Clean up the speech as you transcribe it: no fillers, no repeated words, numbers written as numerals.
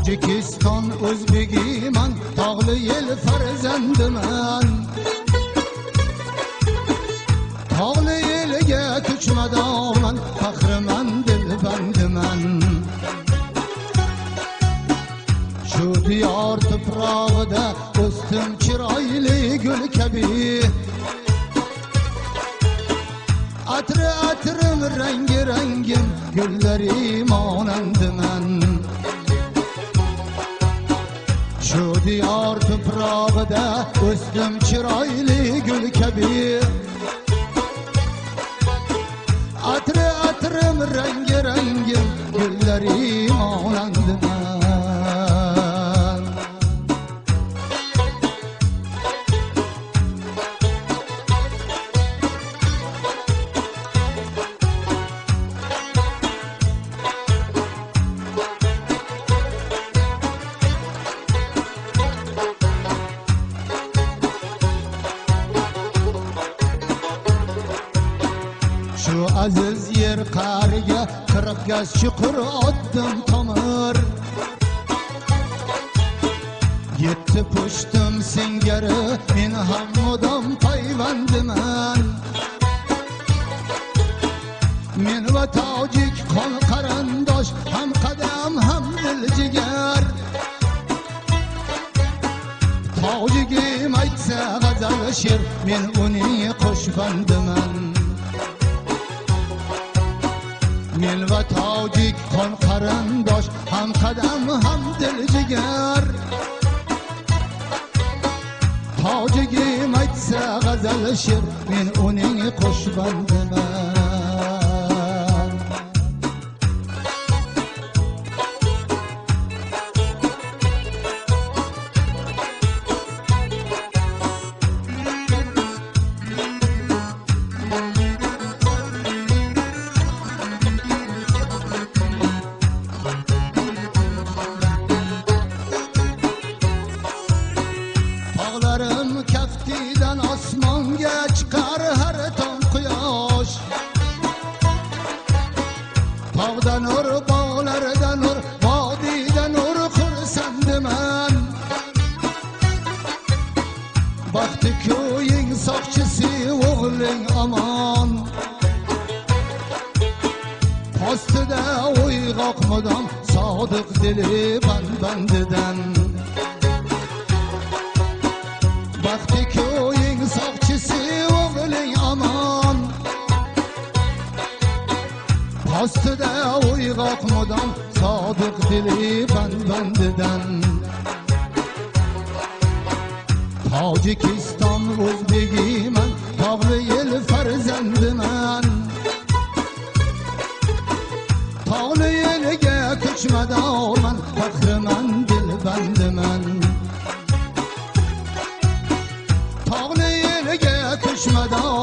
Tojikiston o'zbegiman, tog'li el farzandiman. Tog'li elga ko'chmadorman, faxriman, dilbandiman. Shu diyor tuprog'ida o'sdim chiroyli gul kabi. Atri atrim rangi rangim, gullari monandiman. Shu diyor tuprog'ida o'sdim chiroyli gul kabi. Atri atrim rangi rangim, gullari monandiman. Shu aziz yer qariga 40 gaz chuqur otdim tomir. Yetti pushtim singari, men ham mudom payvandiman. Men va tojik qon qarindosh, ham qadam ham dil jigar. Tojigim aytsa g'azal she'r, men uning qo'shbandiman. Men va tojik qon qarindosh, ham qadam ham dil jigar. Tojigim aytsa g'azal she'r, men uning qo'shbandiman. Tog'larim kaftidan osmonga chiqar har tong quyosh. Tog'da nur, bog'larda nur, vodiyda nur, xursandman. Baxti ko'ying soqchisi, o'g'ling omon. Postida uyg'oq mudom, sodiq dili bandidan. Baxti ko'ying soqchisi, o'g'ling omon. Postida uyg'oq mudom, sodiq dili bandidan. Tojikiston o'zbegiman, tog'li el farzandiman. Tog'li elga ko'chmadorman, faxriman, dilbandiman. Tog'li elga ko'chmadorman,